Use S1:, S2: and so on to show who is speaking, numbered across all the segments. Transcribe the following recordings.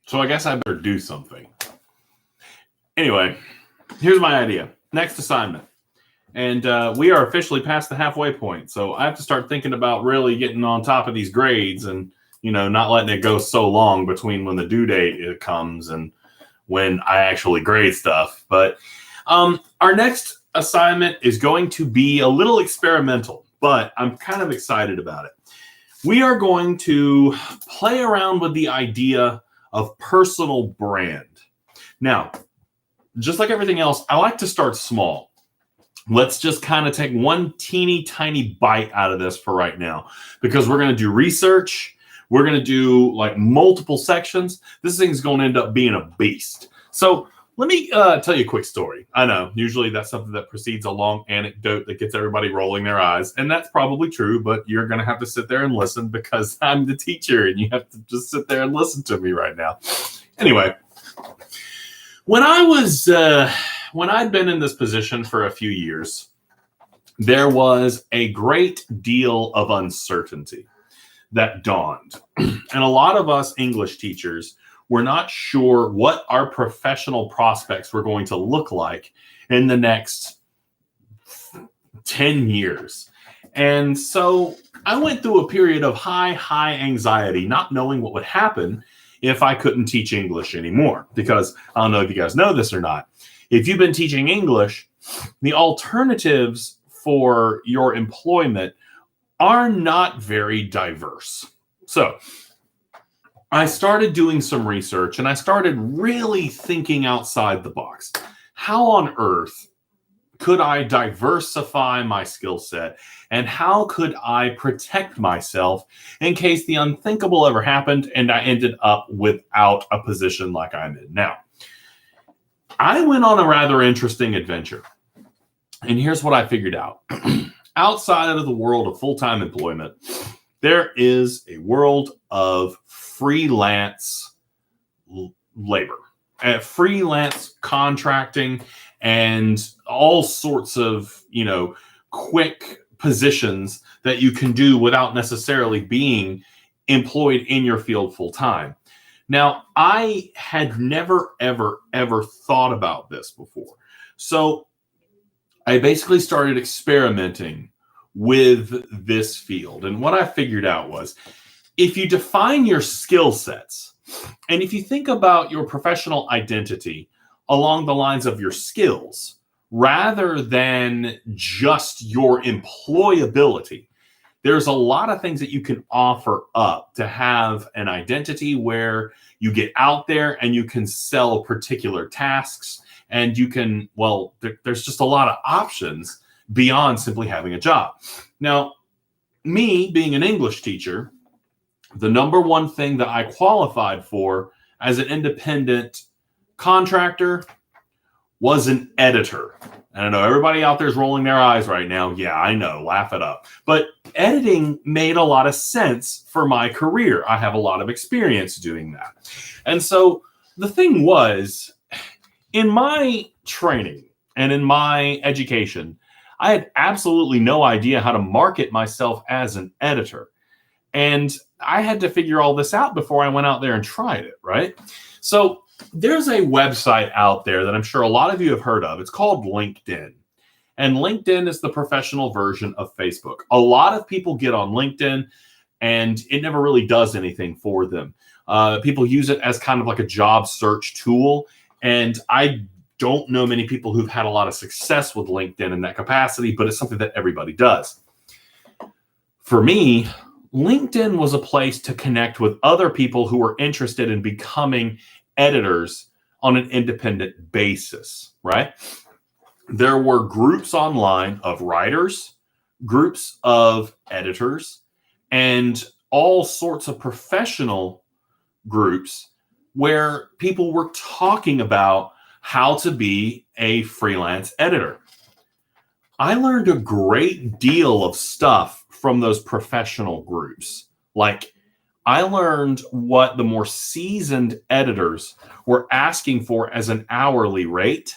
S1: So I guess I better do something. Anyway, here's my idea. Next assignment. And we are officially past the halfway point. So I have to start thinking about really getting on top of these grades and, not letting it go so long between when the due date comes and when I actually grade stuff. But our next assignment is going to be a little experimental, but I'm kind of excited about it. We are going to play around with the idea of personal brand. Now, just like everything else, I like to start small. Let's just kind of take one teeny tiny bite out of this for right now, because we're going to do research. We're going to do like multiple sections. This thing's going to end up being a beast. So let me tell you a quick story. I know usually that's something that precedes a long anecdote that gets everybody rolling their eyes. And that's probably true, but you're going to have to sit there and listen because I'm the teacher and you have to just sit there and listen to me right now. Anyway, when I'd been in this position for a few years, there was a great deal of uncertainty that dawned. And a lot of us English teachers were not sure what our professional prospects were going to look like in the next 10 years. And so I went through a period of high anxiety, not knowing what would happen if I couldn't teach English anymore. Because I don't know if you guys know this or not. If you've been teaching English, the alternatives for your employment are not very diverse. So I started doing some research and I started really thinking outside the box. How on earth could I diversify my skill set? And how could I protect myself in case the unthinkable ever happened and I ended up without a position like I'm in now? I went on a rather interesting adventure. And here's what I figured out. Outside of the world of full-time employment, there is a world of freelance labor, freelance contracting, and all sorts of, quick positions that you can do without necessarily being employed in your field full-time. Now, I had never, ever thought about this before. So I basically started experimenting with this field. And what I figured out was, if you define your skill sets, and if you think about your professional identity along the lines of your skills, rather than just your employability, there's a lot of things that you can offer up to have an identity where you get out there and you can sell particular tasks. And you can, there's just a lot of options beyond simply having a job. Now, me being an English teacher, the number one thing that I qualified for as an independent contractor was an editor. And I know everybody out there is rolling their eyes right now. Yeah, I know, laugh it up. But editing made a lot of sense for my career. I have a lot of experience doing that. And so the thing was, in my training and in my education, I had absolutely no idea how to market myself as an editor. And I had to figure all this out before I went out there and tried it, right? So there's a website out there that I'm sure a lot of you have heard of. It's called LinkedIn. And LinkedIn is the professional version of Facebook. A lot of people get on LinkedIn and it never really does anything for them. People use it as kind of like a job search tool. And I don't know many people who've had a lot of success with LinkedIn in that capacity, but it's something that everybody does. For me, LinkedIn was a place to connect with other people who were interested in becoming editors on an independent basis, right? There were groups online of writers, groups of editors, and all sorts of professional groups where people were talking about how to be a freelance editor. I learned a great deal of stuff from those professional groups. Like, I learned what the more seasoned editors were asking for as an hourly rate.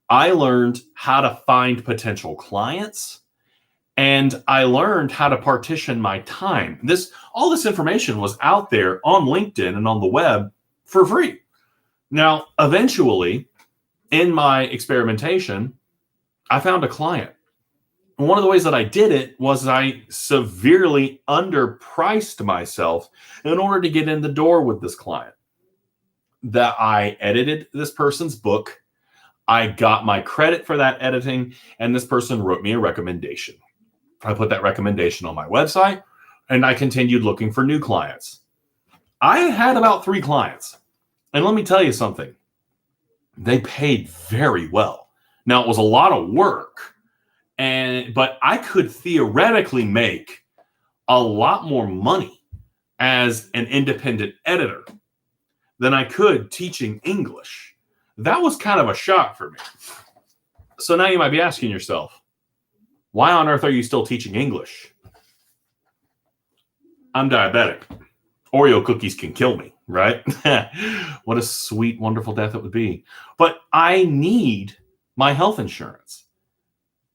S1: I learned how to find potential clients, and I learned how to partition my time. All this information was out there on LinkedIn and on the web for free. Now, eventually, in my experimentation, I found a client. And one of the ways that I did it was I severely underpriced myself in order to get in the door with this client. That I edited this person's book. I got my credit for that editing, and this person wrote me a recommendation. I put that recommendation on my website, and I continued looking for new clients. I had about 3 clients. And let me tell you something. They paid very well. Now, it was a lot of work, but I could theoretically make a lot more money as an independent editor than I could teaching English. That was kind of a shock for me. So now you might be asking yourself, why on earth are you still teaching English? I'm diabetic. Oreo cookies can kill me, right? What a sweet, wonderful death it would be. But I need my health insurance.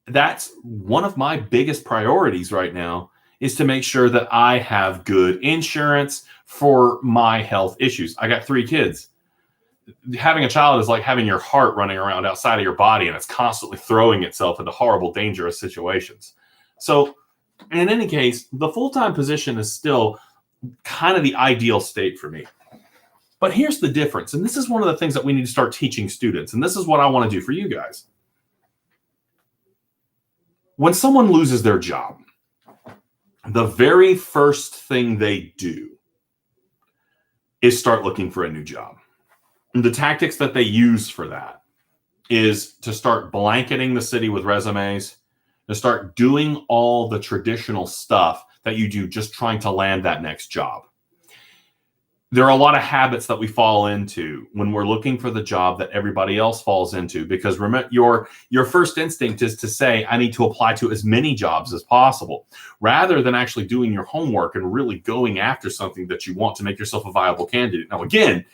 S1: That's one of my biggest priorities right now, is to make sure that I have good insurance for my health issues. I got 3 kids. Having a child is like having your heart running around outside of your body, and it's constantly throwing itself into horrible, dangerous situations. So in any case, the full-time position is still kind of the ideal state for me. But here's the difference. And this is one of the things that we need to start teaching students. And this is what I want to do for you guys. When someone loses their job, the very first thing they do is start looking for a new job. And the tactics that they use for that is to start blanketing the city with resumes, to start doing all the traditional stuff that you do just trying to land that next job. There are a lot of habits that we fall into when we're looking for the job that everybody else falls into, because remember, your first instinct is to say, I need to apply to as many jobs as possible, rather than actually doing your homework and really going after something that you want to make yourself a viable candidate. Now, again,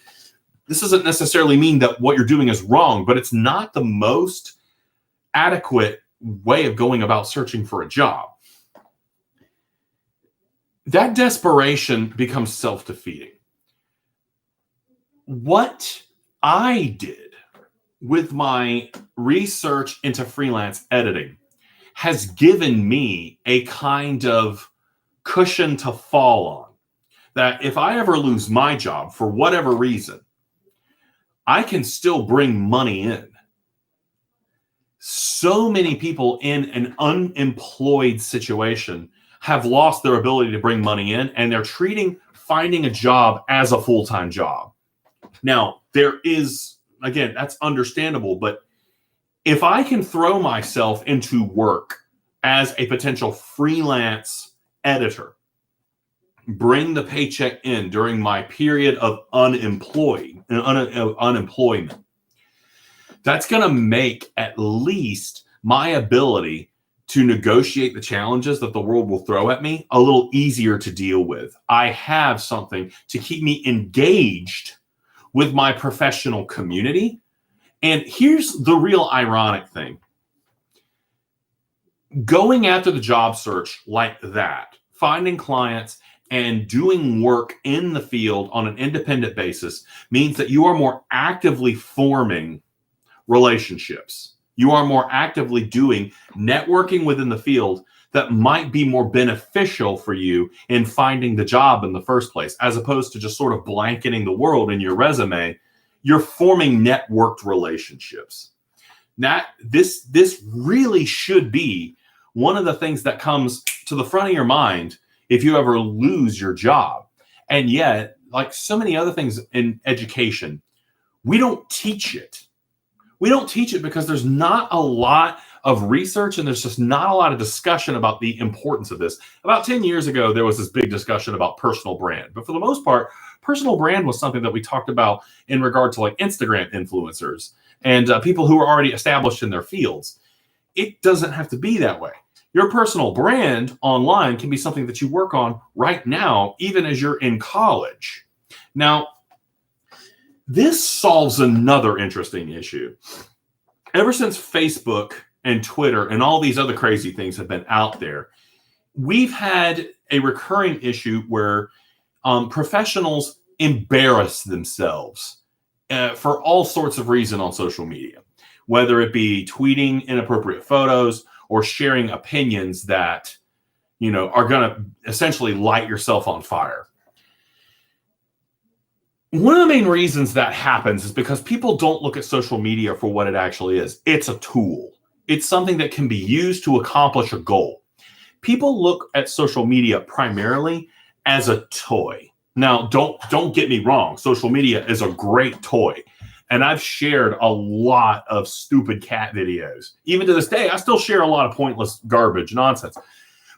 S1: this doesn't necessarily mean that what you're doing is wrong, but it's not the most adequate way of going about searching for a job. That desperation becomes self-defeating. What I did with my research into freelance editing has given me a kind of cushion to fall on, that if I ever lose my job for whatever reason, I can still bring money in. So many people in an unemployed situation have lost their ability to bring money in, and they're treating finding a job as a full-time job. Now, there is, again, that's understandable, but if I can throw myself into work as a potential freelance editor, bring the paycheck in during my period of unemployment, that's going to make at least my ability to negotiate the challenges that the world will throw at me a little easier to deal with. I have something to keep me engaged with my professional community. And here's the real ironic thing. Going after the job search like that, finding clients and doing work in the field on an independent basis means that you are more actively forming relationships. You are more actively doing networking within the field that might be more beneficial for you in finding the job in the first place, as opposed to just sort of blanketing the world in your resume. You're forming networked relationships. This really should be one of the things that comes to the front of your mind if you ever lose your job. And yet, like so many other things in education, we don't teach it. We don't teach it because there's not a lot of research and there's just not a lot of discussion about the importance of this. About 10 years ago, there was this big discussion about personal brand. But for the most part, personal brand was something that we talked about in regard to like Instagram influencers and people who are already established in their fields. It doesn't have to be that way. Your personal brand online can be something that you work on right now, even as you're in college. Now, this solves another interesting issue. Ever since Facebook and Twitter and all these other crazy things have been out there, we've had a recurring issue where professionals embarrass themselves for all sorts of reasons on social media, whether it be tweeting inappropriate photos or sharing opinions that, are going to essentially light yourself on fire. One of the main reasons that happens is because people don't look at social media for what it actually is. It's a tool. It's something that can be used to accomplish a goal. People look at social media primarily as a toy. Now, don't get me wrong. Social media is a great toy. And I've shared a lot of stupid cat videos. Even to this day, I still share a lot of pointless garbage nonsense.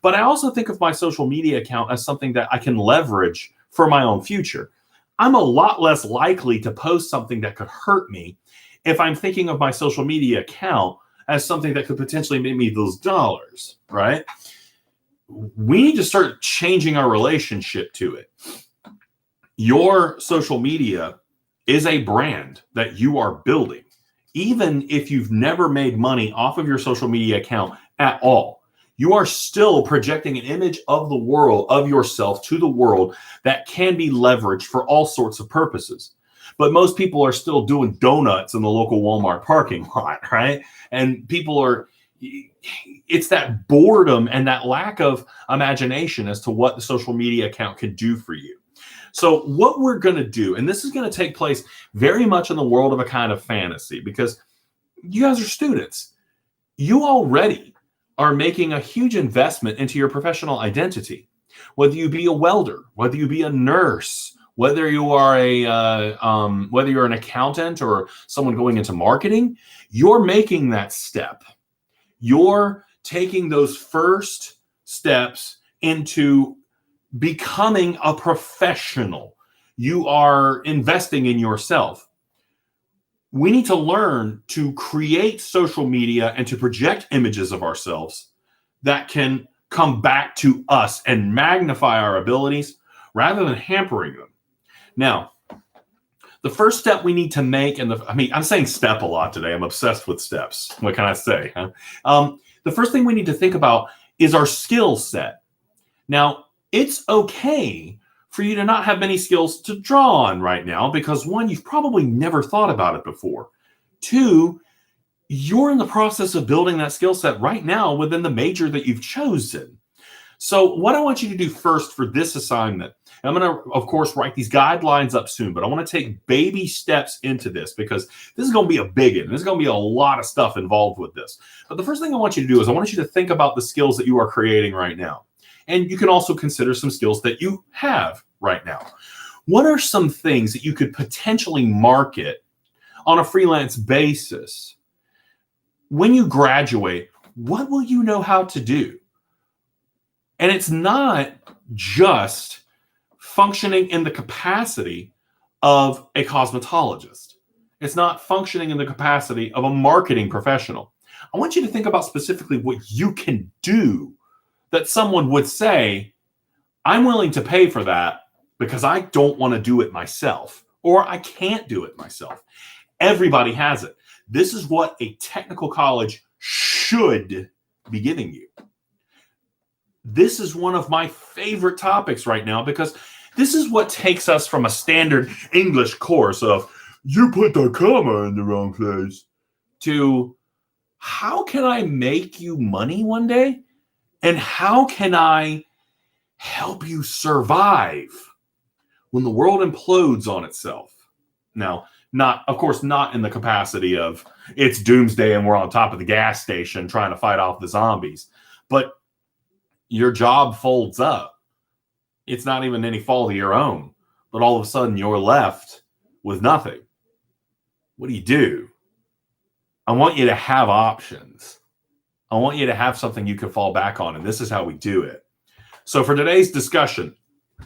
S1: But I also think of my social media account as something that I can leverage for my own future. I'm a lot less likely to post something that could hurt me if I'm thinking of my social media account as something that could potentially make me those dollars, right? We need to start changing our relationship to it. Your social media is a brand that you are building, even if you've never made money off of your social media account at all. You are still projecting an image of the world, of yourself to the world that can be leveraged for all sorts of purposes. But most people are still doing donuts in the local Walmart parking lot, right? And it's that boredom and that lack of imagination as to what the social media account could do for you. So what we're going to do, and this is going to take place very much in the world of a kind of fantasy, because you guys are students. You already are making a huge investment into your professional identity. Whether you be a welder, whether you be a nurse, whether you are whether you're an accountant or someone going into marketing, you're making that step. You're taking those first steps into becoming a professional. You are investing in yourself. We need to learn to create social media and to project images of ourselves that can come back to us and magnify our abilities rather than hampering them. Now, the first step we need to make, I'm saying step a lot today. I'm obsessed with steps. What can I say? Huh? The first thing we need to think about is our skill set. Now, it's okay for you to not have many skills to draw on right now because, one, you've probably never thought about it before. Two, you're in the process of building that skill set right now within the major that you've chosen. So what I want you to do first for this assignment, I'm going to, of course, write these guidelines up soon, but I want to take baby steps into this because this is going to be a big one. There's going to be a lot of stuff involved with this. But the first thing I want you to do is I want you to think about the skills that you are creating right now. And you can also consider some skills that you have right now. What are some things that you could potentially market on a freelance basis? When you graduate, what will you know how to do? And it's not just functioning in the capacity of a cosmetologist. It's not functioning in the capacity of a marketing professional. I want you to think about specifically what you can do that someone would say, I'm willing to pay for that because I don't want to do it myself, or I can't do it myself. Everybody has it. This is what a technical college should be giving you. This is one of my favorite topics right now because this is what takes us from a standard English course of you put the comma in the wrong place to how can I make you money one day? And how can I help you survive when the world implodes on itself? Now, of course, not in the capacity of it's doomsday and we're on top of the gas station trying to fight off the zombies, but your job folds up. It's not even any fault of your own, but all of a sudden you're left with nothing. What do you do? I want you to have options. I want you to have something you can fall back on, and this is how we do it. So for today's discussion,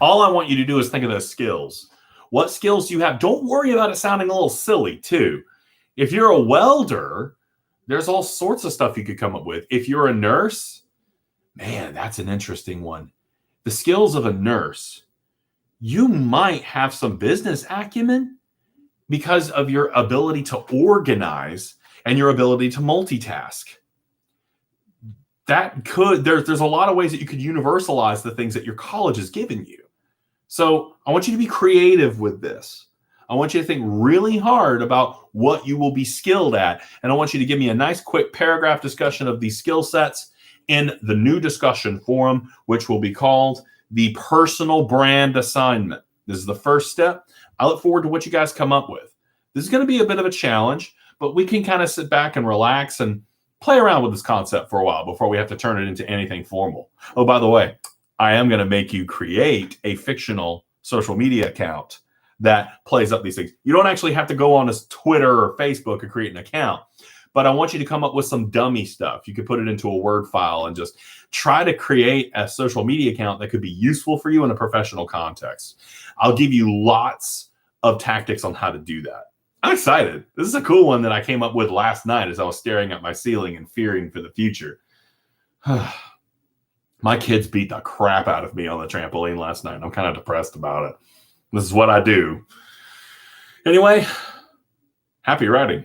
S1: all I want you to do is think of those skills. What skills do you have? Don't worry about it sounding a little silly, too. If you're a welder, there's all sorts of stuff you could come up with. If you're a nurse, man, that's an interesting one. The skills of a nurse. You might have some business acumen because of your ability to organize and your ability to multitask. There's a lot of ways that you could universalize the things that your college has given you. So I want you to be creative with this. I want you to think really hard about what you will be skilled at. And I want you to give me a nice quick paragraph discussion of these skill sets in the new discussion forum, which will be called the personal brand assignment. This is the first step. I look forward to what you guys come up with. This is going to be a bit of a challenge, but we can kind of sit back and relax and play around with this concept for a while before we have to turn it into anything formal. Oh, by the way, I am going to make you create a fictional social media account that plays up these things. You don't actually have to go on his Twitter or Facebook and create an account, but I want you to come up with some dummy stuff. You could put it into a Word file and just try to create a social media account that could be useful for you in a professional context. I'll give you lots of tactics on how to do that. I'm excited. This is a cool one that I came up with last night as I was staring at my ceiling and fearing for the future. My kids beat the crap out of me on the trampoline last night. I'm kind of depressed about it. This is what I do. Anyway, happy writing.